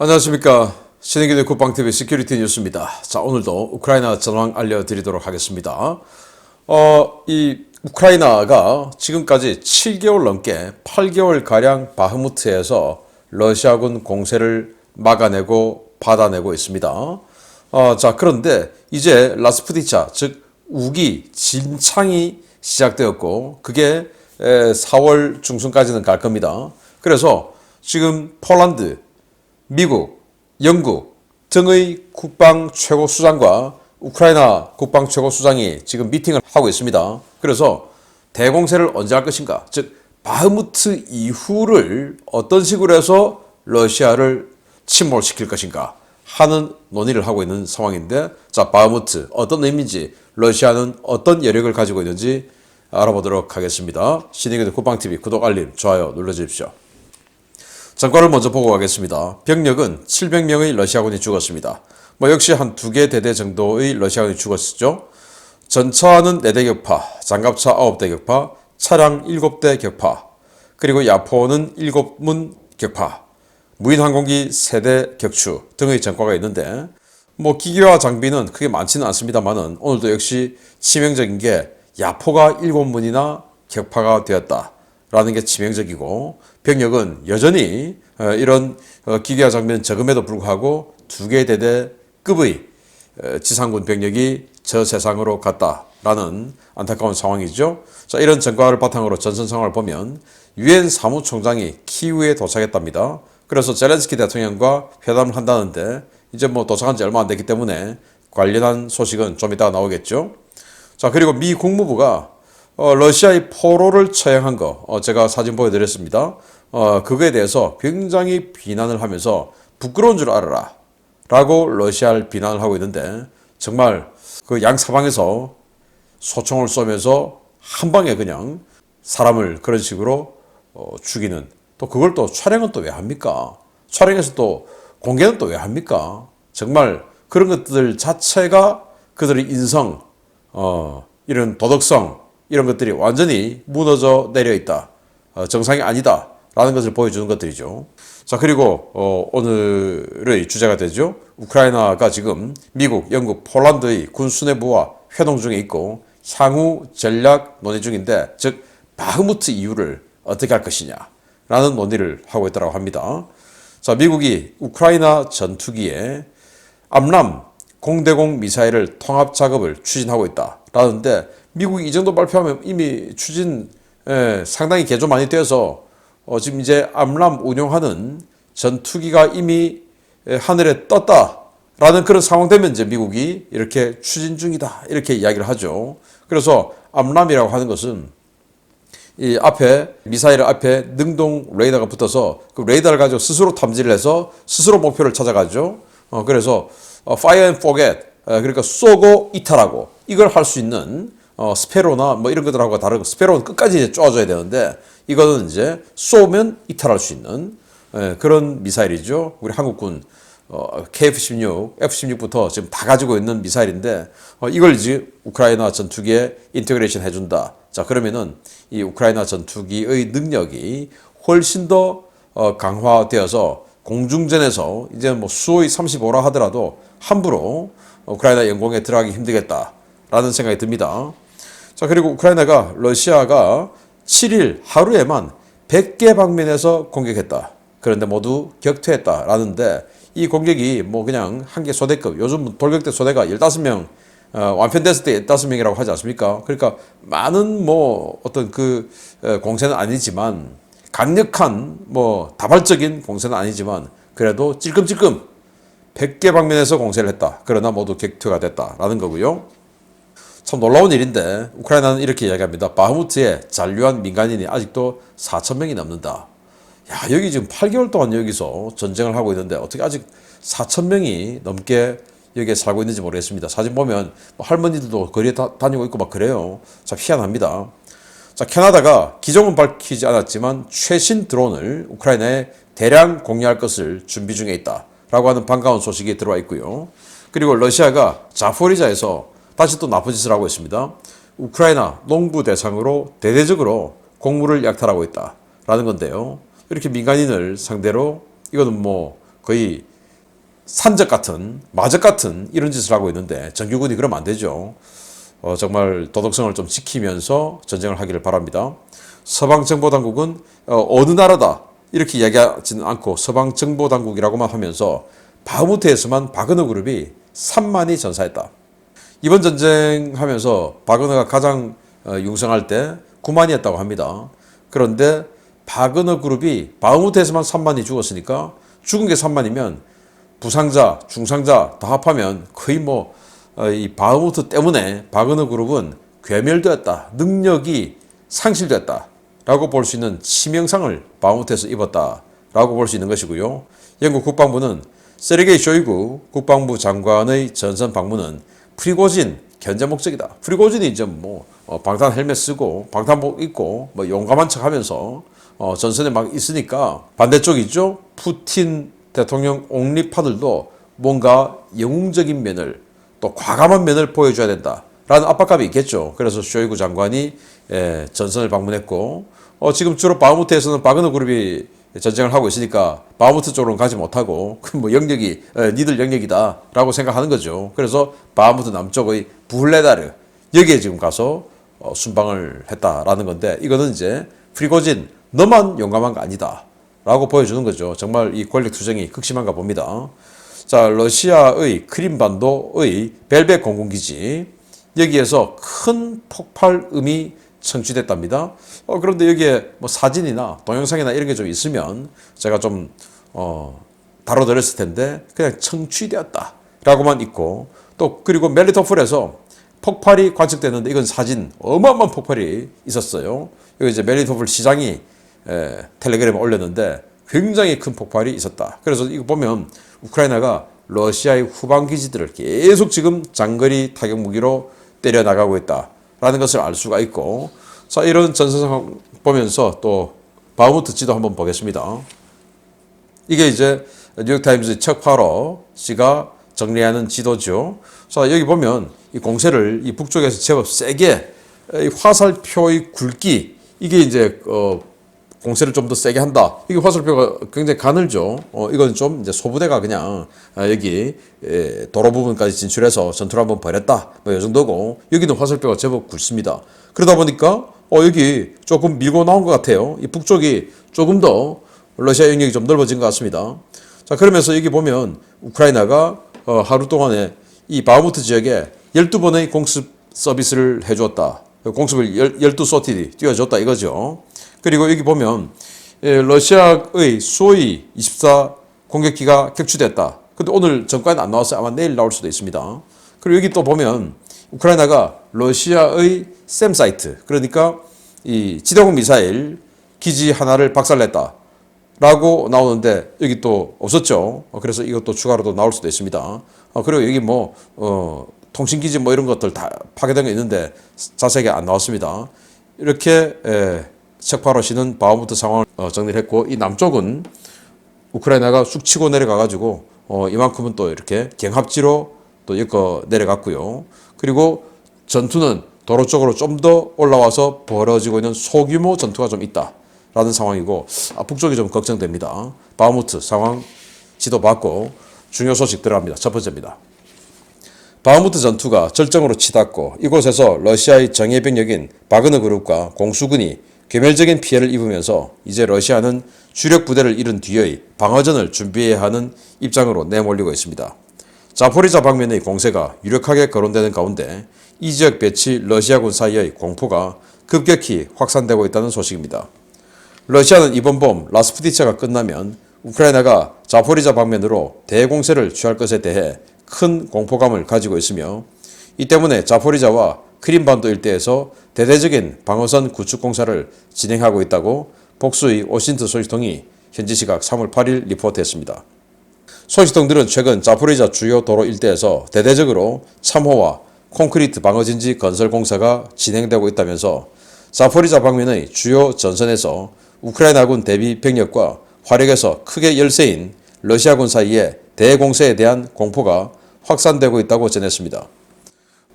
안녕하십니까. 신의균의 국방TV 시큐리티 뉴스입니다. 자, 오늘도 우크라이나 전황 알려드리도록 하겠습니다. 이 우크라이나가 지금까지 7개월 넘게 8개월가량 바흐무트에서 러시아군 공세를 막아내고 받아내고 있습니다. 자, 그런데 이제 라스푸티차, 즉 우기 진창이 시작되었고 그게 4월 중순까지는 갈 겁니다. 그래서 지금 폴란드, 미국, 영국 등의 국방 최고수장과 우크라이나 국방 최고수장이 지금 미팅을 하고 있습니다. 그래서 대공세를 언제 할 것인가, 즉 바흐무트 이후를 어떤 식으로 해서 러시아를 침몰시킬 것인가 하는 논의를 하고 있는 상황인데, 자, 바흐무트 어떤 의미인지, 러시아는 어떤 여력을 가지고 있는지 알아보도록 하겠습니다. 신의균의 국방TV 구독, 알림, 좋아요 눌러주십시오. 전과를 먼저 보고 가겠습니다. 병력은 700명의 러시아군이 죽었습니다. 역시 한 2개 대대 정도의 러시아군이 죽었죠. 전차는 4대 격파, 장갑차 9대 격파, 차량 7대 격파, 그리고 야포는 7문 격파, 무인항공기 3대 격추 등의 전과가 있는데, 기계와 장비는 크게 많지는 않습니다만은 오늘도 역시 치명적인 게 야포가 7문이나 격파가 되었다 라는 게 치명적이고, 병력은 여전히 이런 기계와 장비는 적음에도 불구하고 2개 대대급의 지상군 병력이 저 세상으로 갔다라는 안타까운 상황이죠. 자, 이런 전과를 바탕으로 전선 상황을 보면 유엔 사무총장이 키우에 도착했답니다. 그래서 젤렌스키 대통령과 회담을 한다는데 이제 도착한 지 얼마 안 됐기 때문에 관련한 소식은 좀 이따가 나오겠죠. 자, 그리고 미 국무부가 러시아의 포로를 처형한 거 제가 사진 보여드렸습니다. 그거에 대해서 굉장히 비난을 하면서 부끄러운 줄 알아라 라고 러시아를 비난을 하고 있는데, 정말 그 양사방에서 소총을 쏘면서 한 방에 그냥 사람을 그런 식으로 죽이는, 또 그걸 또 촬영은 또 왜 합니까? 촬영해서 또 공개는 또 왜 합니까? 정말 그런 것들 자체가 그들의 인성, 이런 도덕성, 이런 것들이 완전히 무너져 내려 있다, 정상이 아니다 라는 것을 보여주는 것들이죠. 자, 그리고 오늘의 주제가 되죠. 우크라이나가 지금 미국, 영국, 폴란드의 군 수뇌부와 회동 중에 있고 향후 전략 논의 중인데, 즉 바흐무트 이후를 어떻게 할 것이냐 라는 논의를 하고 있다고 합니다. 자, 미국이 우크라이나 전투기에 암람 공대공 미사일을 통합 작업을 추진하고 있다라는데, 미국이 이 정도 발표하면 이미 추진 상당히 개조 많이 되어서 지금 이제 암람 운용하는 전투기가 이미 하늘에 떴다라는 그런 상황 되면 이제 미국이 이렇게 추진 중이다 이렇게 이야기를 하죠. 그래서 암람이라고 하는 것은 이 앞에 미사일 앞에 능동 레이더가 붙어서 그 레이더를 가지고 스스로 탐지를 해서 스스로 목표를 찾아가죠. 그래서 fire and forget, 그러니까 쏘고 이탈하고, 이걸 할 수 있는 스페로나 이런 것들하고 다르고, 스페로는 끝까지 이제 쪼아줘야 되는데 이거는 이제 쏘면 이탈할 수 있는 그런 미사일이죠. 우리 한국군 KF-16, F-16부터 지금 다 가지고 있는 미사일인데 이걸 이제 우크라이나 전투기에 인테그레이션 해준다. 자, 그러면은 이 우크라이나 전투기의 능력이 훨씬 더 강화되어서 공중전에서 이제 수호의 35라 하더라도 함부로 우크라이나 영공에 들어가기 힘들겠다라는 생각이 듭니다. 자, 그리고 우크라이나가 러시아가 7일 하루에만 100개 방면에서 공격했다. 그런데 모두 격퇴했다라는데, 이 공격이 그냥 한 개 소대급, 요즘 돌격대 소대가 15명 완편됐을 때 15명이라고 하지 않습니까? 그러니까 많은 어떤 그 공세는 아니지만, 강력한 다발적인 공세는 아니지만 그래도 찔끔찔끔 100개 방면에서 공세를 했다. 그러나 모두 격퇴가 됐다라는 거고요. 참 놀라운 일인데 우크라이나는 이렇게 이야기합니다. 바흐무트에 잔류한 민간인이 아직도 4,000명이 넘는다. 야, 여기 지금 8개월 동안 여기서 전쟁을 하고 있는데 어떻게 아직 4,000명이 넘게 여기에 살고 있는지 모르겠습니다. 사진 보면 할머니들도 거리에 다니고 있고 그래요. 참 희한합니다. 자, 캐나다가 기종은 밝히지 않았지만 최신 드론을 우크라이나에 대량 공유할 것을 준비 중에 있다라고 하는 반가운 소식이 들어와 있고요. 그리고 러시아가 자포리자에서 다시 또 나쁜 짓을 하고 있습니다. 우크라이나 농부 대상으로 대대적으로 곡물을 약탈하고 있다라는 건데요. 이렇게 민간인을 상대로 이거는 거의 산적 같은, 마적 같은 이런 짓을 하고 있는데 정규군이 그러면 안 되죠. 정말 도덕성을 좀 지키면서 전쟁을 하기를 바랍니다. 서방정보당국은 어느 나라다 이렇게 이야기하지는 않고 서방정보당국이라고만 하면서 바흐무트에서만 바그너 그룹이 3만이 전사했다. 이번 전쟁하면서 바그너가 가장 융성할 때 9만이었다고 합니다. 그런데 바그너 그룹이 바흐무트에서만 3만이 죽었으니까 죽은 게 3만이면 부상자, 중상자 다 합하면 거의 이 바흐무트 때문에 바그너 그룹은 괴멸되었다. 능력이 상실됐다. 라고 볼 수 있는 치명상을 바흐무트에서 입었다. 라고 볼 수 있는 것이고요. 영국 국방부는 세르게이 쇼이구 국방부 장관의 전선 방문은 프리고진 견제 목적이다. 프리고진이 이제 방탄 헬멧 쓰고 방탄복 입고 용감한 척 하면서 전선에 막 있으니까 반대쪽이죠. 푸틴 대통령 옹립파들도 뭔가 영웅적인 면을 또 과감한 면을 보여줘야 된다라는 압박감이 있겠죠. 그래서 쇼이구 장관이 전선을 방문했고 지금 주로 바흐무트에서는 바그너 그룹이 전쟁을 하고 있으니까 바흐무트 쪽으로는 가지 못하고 영역이 니들 영역이다라고 생각하는 거죠. 그래서 바흐무트 남쪽의 부흐레다르 여기에 지금 가서 순방을 했다라는 건데 이거는 이제 프리고진 너만 용감한 거 아니다. 라고 보여주는 거죠. 정말 이 권력 투쟁이 극심한가 봅니다. 자, 러시아의 크림반도의 벨벳 공군기지 여기에서 큰 폭발음이 청취됐답니다. 그런데 여기에 사진이나 동영상이나 이런 게 좀 있으면 제가 좀 다뤄드렸을 텐데 그냥 청취되었다 라고만 있고 또 그리고 멜리토폴에서 폭발이 관측됐는데 이건 사진 어마어마한 폭발이 있었어요. 여기 이제 멜리토폴 시장이 텔레그램에 올렸는데 굉장히 큰 폭발이 있었다. 그래서 이거 보면 우크라이나가 러시아의 후방 기지들을 계속 지금 장거리 타격 무기로 때려 나가고 있다라는 것을 알 수가 있고, 자 이런 전선 상황 보면서 또 바흐무트 지도 한번 보겠습니다. 이게 이제 뉴욕타임즈 척 파러 씨가 정리하는 지도죠. 자 여기 보면 이 공세를 이 북쪽에서 제법 세게 이 화살표의 굵기 이게 이제 공세를 좀 더 세게 한다. 이게 화살표가 굉장히 가늘죠. 이건 좀 이제 소부대가 그냥 여기 도로 부분까지 진출해서 전투를 한번 벌였다. 이 정도고 여기는 화살표가 제법 굵습니다. 그러다 보니까 여기 조금 밀고 나온 것 같아요. 이 북쪽이 조금 더 러시아 영역이 좀 넓어진 것 같습니다. 자 그러면서 여기 보면 우크라이나가 하루 동안에 이 바흐무트 지역에 12번의 공습 서비스를 해주었다. 공습을 12소티 띄워줬다 이거죠. 그리고 여기 보면 러시아의 수호이 24 공격기가 격추됐다. 근데 오늘 전과는 안 나왔어요. 아마 내일 나올 수도 있습니다. 그리고 여기 또 보면 우크라이나가 러시아의 샘 사이트 그러니까 이 지대공 미사일 기지 하나를 박살냈다. 라고 나오는데 여기 또 없었죠. 그래서 이것도 추가로도 나올 수도 있습니다. 그리고 여기 통신기지 이런 것들 다 파괴된 게 있는데 자세하게 안 나왔습니다. 이렇게 척파로시는 바흐무트 상황을 정리를 했고 이 남쪽은 우크라이나가 쑥 치고 내려가가지고 이만큼은 또 이렇게 경합지로 또 엮어 내려갔고요. 그리고 전투는 도로 쪽으로 좀 더 올라와서 벌어지고 있는 소규모 전투가 좀 있다라는 상황이고 북쪽이 좀 걱정됩니다. 바흐무트 상황 지도 받고 중요 소식 들어갑니다. 첫 번째입니다. 바흐무트 전투가 절정으로 치닫고 이곳에서 러시아의 정예병력인 바그너 그룹과 공수군이 괴멸적인 피해를 입으면서 이제 러시아는 주력 부대를 잃은 뒤의 방어전을 준비해야 하는 입장으로 내몰리고 있습니다. 자포리자 방면의 공세가 유력하게 거론되는 가운데 이 지역 배치 러시아군 사이의 공포가 급격히 확산되고 있다는 소식입니다. 러시아는 이번 봄 라스푸티차가 끝나면 우크라이나가 자포리자 방면으로 대공세를 취할 것에 대해 큰 공포감을 가지고 있으며 이 때문에 자포리자와 크림반도 일대에서 대대적인 방어선 구축 공사를 진행하고 있다고 복수의 오신트 소식통이 현지 시각 3월 8일 리포트했습니다. 소식통들은 최근 자포리자 주요 도로 일대에서 대대적으로 참호와 콘크리트 방어진지 건설 공사가 진행되고 있다면서 자포리자 방면의 주요 전선에서 우크라이나군 대비 병력과 화력에서 크게 열세인 러시아군 사이의 대공세에 대한 공포가 확산되고 있다고 전했습니다.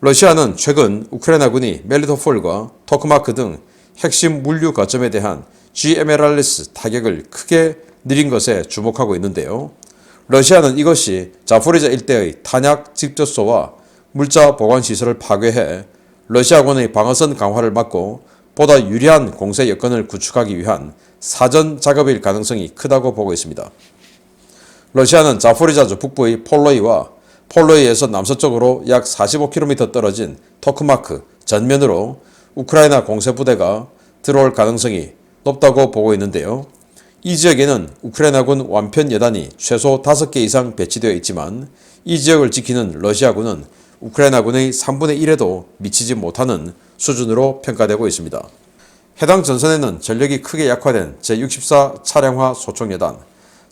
러시아는 최근 우크라이나군이 멜리토폴과 토크마크 등 핵심 물류 거점에 대한 GMLRS 타격을 크게 늘린 것에 주목하고 있는데요. 러시아는 이것이 자포리자 일대의 탄약 집저소와 물자 보관 시설을 파괴해 러시아군의 방어선 강화를 막고 보다 유리한 공세 여건을 구축하기 위한 사전 작업일 가능성이 크다고 보고 있습니다. 러시아는 자포리자주 북부의 폴로이와 폴로이에서 남서쪽으로 약 45km 떨어진 토크마크 전면으로 우크라이나 공세부대가 들어올 가능성이 높다고 보고 있는데요. 이 지역에는 우크라이나군 완편 여단이 최소 5개 이상 배치되어 있지만 이 지역을 지키는 러시아군은 우크라이나군의 3분의 1에도 미치지 못하는 수준으로 평가되고 있습니다. 해당 전선에는 전력이 크게 약화된 제64 차량화 소총여단,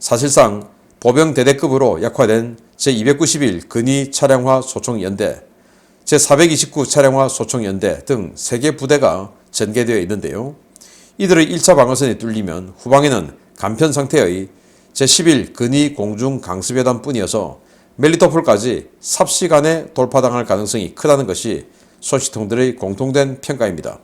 사실상 보병대대급으로 약화된 제291 근위 차량화 소총연대, 제429 차량화 소총연대 등 3개 부대가 전개되어 있는데요. 이들의 1차 방어선이 뚫리면 후방에는 간편 상태의 제11 근위 공중 강습여단 뿐이어서 멜리토폴까지 삽시간에 돌파당할 가능성이 크다는 것이 소식통들의 공통된 평가입니다.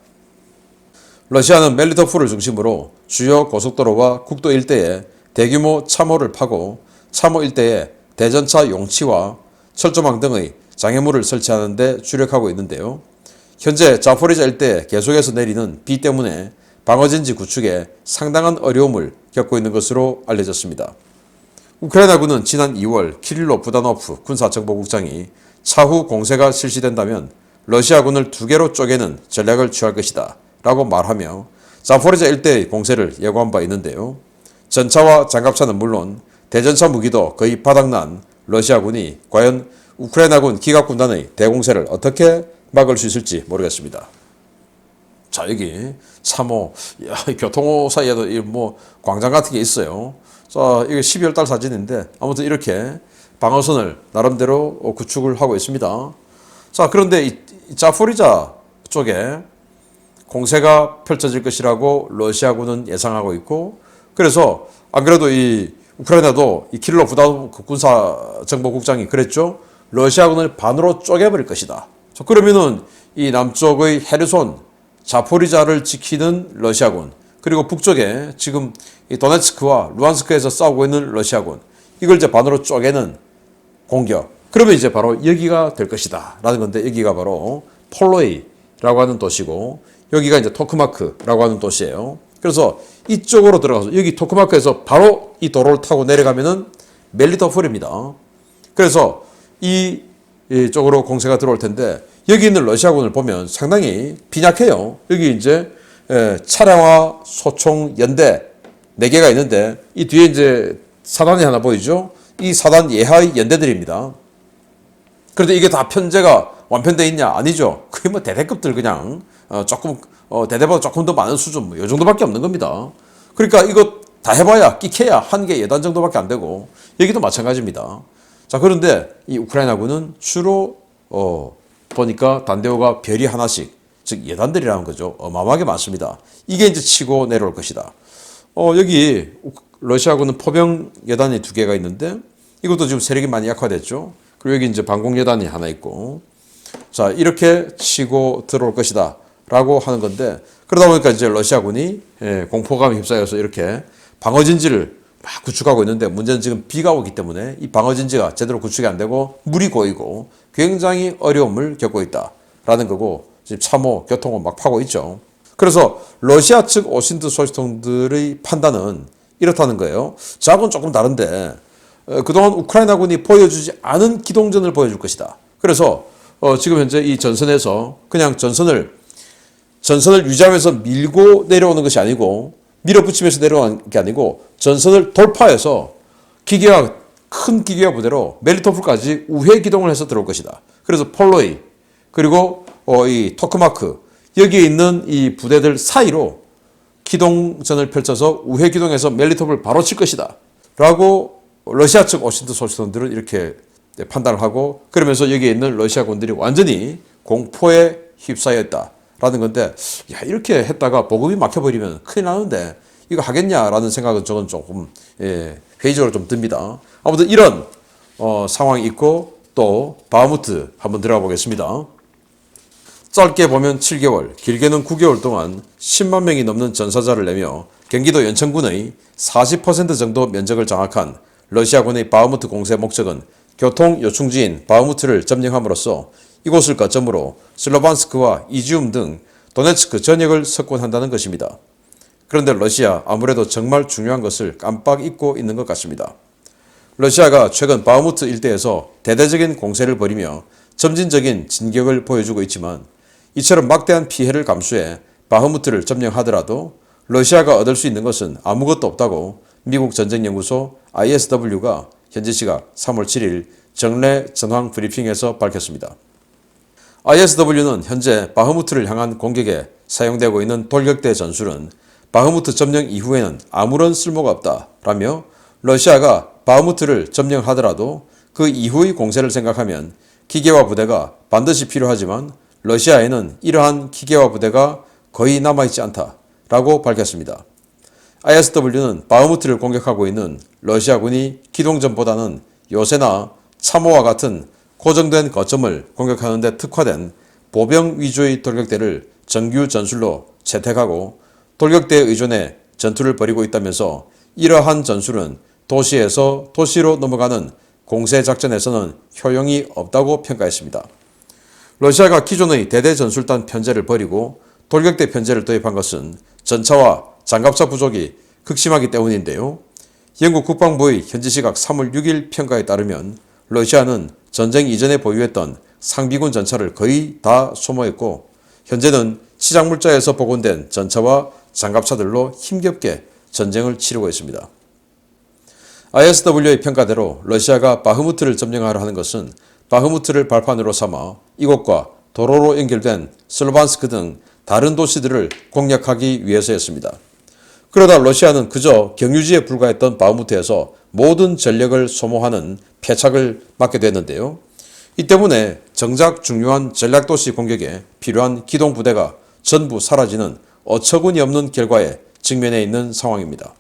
러시아는 멜리토폴을 중심으로 주요 고속도로와 국도 일대에 대규모 참호를 파고 참호 일대에 대전차 용치와 철조망 등의 장애물을 설치하는 데 주력하고 있는데요. 현재 자포리자 일대에 계속해서 내리는 비 때문에 방어진지 구축에 상당한 어려움을 겪고 있는 것으로 알려졌습니다. 우크라이나군은 지난 2월 키릴로 부다노프 군사정보국장이 차후 공세가 실시된다면 러시아군을 2개로 쪼개는 전략을 취할 것이다 라고 말하며 자포리자 일대의 공세를 예고한 바 있는데요. 전차와 장갑차는 물론 대전차 무기도 거의 바닥난 러시아군이 과연 우크라이나군 기갑군단의 대공세를 어떻게 막을 수 있을지 모르겠습니다. 자, 여기 참호, 교통호 사이에도 뭐 광장 같은 게 있어요. 자, 이게 12월 달 사진인데 아무튼 이렇게 방어선을 나름대로 구축을 하고 있습니다. 자, 그런데 이 자포리자 쪽에 공세가 펼쳐질 것이라고 러시아군은 예상하고 있고, 그래서 안 그래도 이 우크라이나도 이 키릴로 부다노프 군사정보국장이 그랬죠. 러시아군을 반으로 쪼개버릴 것이다. 자, 그러면은 이 남쪽의 헤르손, 자포리자를 지키는 러시아군, 그리고 북쪽에 지금 이 도네츠크와 루안스크에서 싸우고 있는 러시아군, 이걸 이제 반으로 쪼개는 공격. 그러면 이제 바로 여기가 될 것이다 라는 건데, 여기가 바로 폴로이라고 하는 도시고 여기가 이제 토크마크라고 하는 도시예요. 그래서 이쪽으로 들어가서 여기 토크마크에서 바로 이 도로를 타고 내려가면은 멜리토폴입니다. 그래서 이 쪽으로 공세가 들어올 텐데, 여기 있는 러시아군을 보면 상당히 빈약해요. 여기 이제 차량화 소총 연대 4개가 있는데 이 뒤에 이제 사단이 하나 보이죠? 이 사단 예하의 연대들입니다. 그런데 이게 다 편제가 완편되어 있냐? 아니죠. 그게 뭐 대대급들 그냥 조금 대대보다 조금 더 많은 수준 뭐 이 정도밖에 없는 겁니다. 그러니까 이거 다 해봐야 끼케야 한 개 예단 정도밖에 안 되고, 여기도 마찬가지입니다. 자, 그런데 이 우크라이나군은 주로 보니까 단대호가 별이 하나씩, 즉 예단들이라는 거죠. 어마어마하게 많습니다. 이게 이제 치고 내려올 것이다. 여기 러시아군은 포병 예단이 2개가 있는데 이것도 지금 세력이 많이 약화됐죠. 그리고 여기 이제 방공 예단이 하나 있고, 자, 이렇게 치고 들어올 것이다 라고 하는 건데, 그러다 보니까 이제 러시아군이 공포감에 휩싸여서 이렇게 방어진지를 막 구축하고 있는데, 문제는 지금 비가 오기 때문에 이 방어진지가 제대로 구축이 안 되고 물이 고이고 굉장히 어려움을 겪고 있다라는 거고, 지금 참호, 교통호 막 파고 있죠. 그래서 러시아 측 오신트 소식통들의 판단은 이렇다는 거예요. 저하고는 조금 다른데 그동안 우크라이나군이 보여주지 않은 기동전을 보여줄 것이다. 그래서 지금 현재 이 전선에서 그냥 전선을 유지하면서 밀고 내려오는 것이 아니고, 밀어붙이면서 내려오는 게 아니고 전선을 돌파해서 큰 기계화 부대로 멜리토폴까지 우회 기동을 해서 들어올 것이다. 그래서 폴로이, 그리고 이 토크마크, 여기에 있는 이 부대들 사이로 기동전을 펼쳐서 우회 기동해서 멜리토폴을 바로 칠 것이다 라고 러시아 측 오신트 소식통들은 이렇게 판단을 하고, 그러면서 여기에 있는 러시아군들이 완전히 공포에 휩싸여 있다 라는 건데, 야, 이렇게 했다가 보급이 막혀버리면 큰일 나는데 이거 하겠냐라는 생각은 저는 조금 회의적으로 좀 듭니다. 아무튼 이런 상황이 있고, 또 바흐무트 한번 들어가 보겠습니다. 짧게 보면 7개월, 길게는 9개월 동안 10만 명이 넘는 전사자를 내며 경기도 연천군의 40% 정도 면적을 장악한 러시아군의 바흐무트 공세 목적은 교통 요충지인 바흐무트를 점령함으로써 이곳을 거점으로 슬로반스크와 이지움 등 도네츠크 전역을 석권한다는 것입니다. 그런데 러시아 아무래도 정말 중요한 것을 깜빡 잊고 있는 것 같습니다. 러시아가 최근 바흐무트 일대에서 대대적인 공세를 벌이며 점진적인 진격을 보여주고 있지만 이처럼 막대한 피해를 감수해 바흐무트를 점령하더라도 러시아가 얻을 수 있는 것은 아무것도 없다고 미국 전쟁연구소 ISW가 현지 시각 3월 7일 정례 전황 브리핑에서 밝혔습니다. ISW는 현재 바흐무트를 향한 공격에 사용되고 있는 돌격대 전술은 바흐무트 점령 이후에는 아무런 쓸모가 없다라며 러시아가 바흐무트를 점령하더라도 그 이후의 공세를 생각하면 기계화 부대가 반드시 필요하지만 러시아에는 이러한 기계화 부대가 거의 남아있지 않다라고 밝혔습니다. ISW는 바흐무트를 공격하고 있는 러시아군이 기동전보다는 요새나 참호와 같은 고정된 거점을 공격하는 데 특화된 보병 위주의 돌격대를 정규 전술로 채택하고 돌격대에 의존해 전투를 벌이고 있다면서 이러한 전술은 도시에서 도시로 넘어가는 공세작전에서는 효용이 없다고 평가했습니다. 러시아가 기존의 대대전술단 편제를 버리고 돌격대 편제를 도입한 것은 전차와 장갑차 부족이 극심하기 때문인데요. 영국 국방부의 현지 시각 3월 6일 평가에 따르면 러시아는 전쟁 이전에 보유했던 상비군 전차를 거의 다 소모했고 현재는 치장물자에서 복원된 전차와 장갑차들로 힘겹게 전쟁을 치르고 있습니다. ISW의 평가대로 러시아가 바흐무트를 점령하려 하는 것은 바흐무트를 발판으로 삼아 이곳과 도로로 연결된 슬로반스크 등 다른 도시들을 공략하기 위해서였습니다. 그러다 러시아는 그저 경유지에 불과했던 바흐무트에서 모든 전력을 소모하는 패착을 맞게 됐는데요. 이 때문에 정작 중요한 전략도시 공격에 필요한 기동부대가 전부 사라지는 어처구니 없는 결과에 직면해 있는 상황입니다.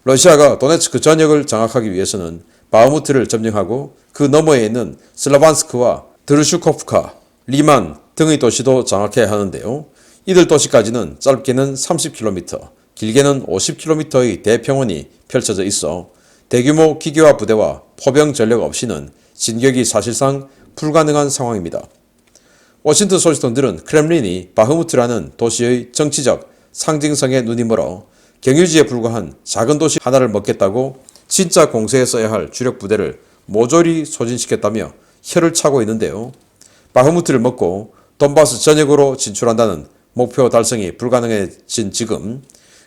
러시아가 도네츠크 전역을 장악하기 위해서는 바흐무트를 점령하고 그 너머에 있는 슬로반스크와 드르슈코프카, 리만 등의 도시도 장악해야 하는데요. 이들 도시까지는 짧게는 30km, 길게는 50km의 대평원이 펼쳐져 있어 대규모 기계화 부대와 포병 전력 없이는 진격이 사실상 불가능한 상황입니다. 워싱턴 소식통들은 크렘린이 바흐무트라는 도시의 정치적 상징성에 눈이 멀어 경유지에 불과한 작은 도시 하나를 먹겠다고 진짜 공세에 써야 할 주력 부대를 모조리 소진시켰다며 혀를 차고 있는데요. 바흐무트를 먹고 돈바스 전역으로 진출한다는 목표 달성이 불가능해진 지금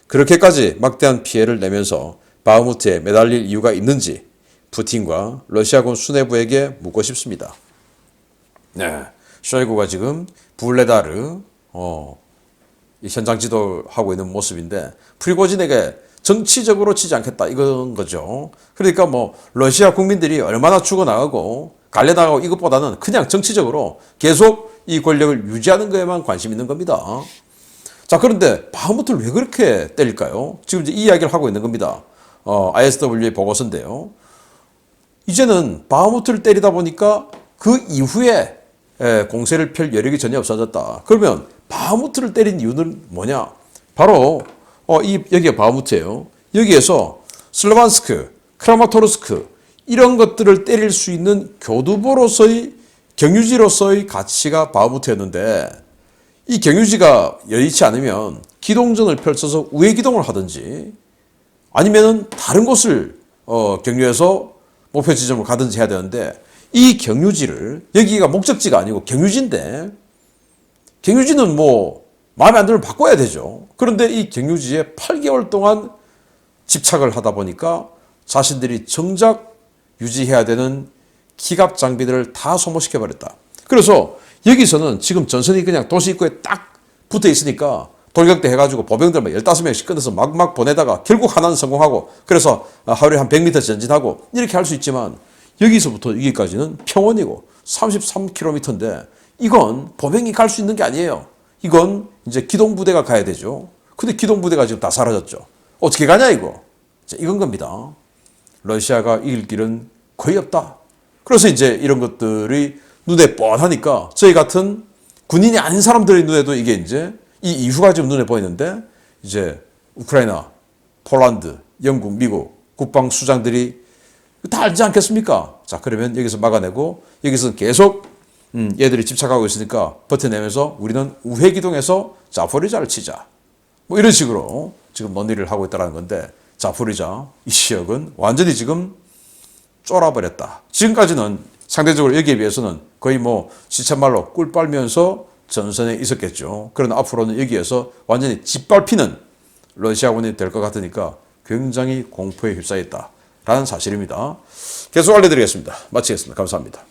그렇게까지 막대한 피해를 내면서 바흐무트에 매달릴 이유가 있는지 푸틴과 러시아군 수뇌부에게 묻고 싶습니다. 네, 쇼이구가 지금 불레다르 현장 지도하고 있는 모습인데 프리고진에게 정치적으로 치지 않겠다 이건 거죠. 그러니까 뭐 러시아 국민들이 얼마나 죽어나가고 갈려나가고 이것보다는 그냥 정치적으로 계속 이 권력을 유지하는 거에만 관심 있는 겁니다. 자, 그런데 바흐무트를 왜 그렇게 때릴까요? 지금 이제 이 이야기를 하고 있는 겁니다. ISW의 보고서인데요. 이제는 바흐무트를 때리다 보니까 그 이후에 공세를 펼 여력이 전혀 없어졌다. 그러면 바흐무트를 때린 이유는 뭐냐? 바로 여기가 바흐무트예요. 여기에서 슬로반스크, 크라마토르스크 이런 것들을 때릴 수 있는 교두보로서의 경유지로서의 가치가 바흐무트였는데 이 경유지가 여의치 않으면 기동전을 펼쳐서 우회 기동을 하든지 아니면은 다른 곳을 경유해서 목표 지점을 가든지 해야 되는데 이 경유지를 여기가 목적지가 아니고 경유지인데 경유지는 뭐 마음에 안 들면 바꿔야 되죠. 그런데 이 경유지에 8개월 동안 집착을 하다 보니까 자신들이 정작 유지해야 되는 기갑 장비들을 다 소모시켜버렸다. 그래서 여기서는 지금 전선이 그냥 도시 입구에 딱 붙어 있으니까 돌격대 해가지고 보병들 15명씩 끊어서 막 보내다가 결국 하나는 성공하고 그래서 하루에 한 100m 전진하고 이렇게 할 수 있지만 여기서부터 여기까지는 평원이고 33km인데 이건 보병이 갈 수 있는 게 아니에요. 이건 이제 기동부대가 가야 되죠. 근데 기동부대가 지금 다 사라졌죠. 어떻게 가냐 이거. 이건 겁니다. 러시아가 이길 길은 거의 없다. 그래서 이제 이런 것들이 눈에 뻔하니까 저희 같은 군인이 아닌 사람들의 눈에도 이게 이제 이 이후가 지금 눈에 보이는데 이제 우크라이나, 폴란드, 영국, 미국 국방수장들이 다 알지 않겠습니까? 자, 그러면 여기서 막아내고 여기서 계속 얘들이 집착하고 있으니까 버텨내면서 우리는 우회기동해서 자포리자를 치자. 뭐 이런 식으로 지금 논의를 하고 있다는 건데, 자포리자 이 지역은 완전히 지금 쫄아버렸다. 지금까지는 상대적으로 여기에 비해서는 거의 뭐 시쳇말로 꿀 빨면서 전선에 있었겠죠. 그러나 앞으로는 여기에서 완전히 짓밟히는 러시아군이 될 것 같으니까 굉장히 공포에 휩싸였다라는 사실입니다. 계속 알려드리겠습니다. 마치겠습니다. 감사합니다.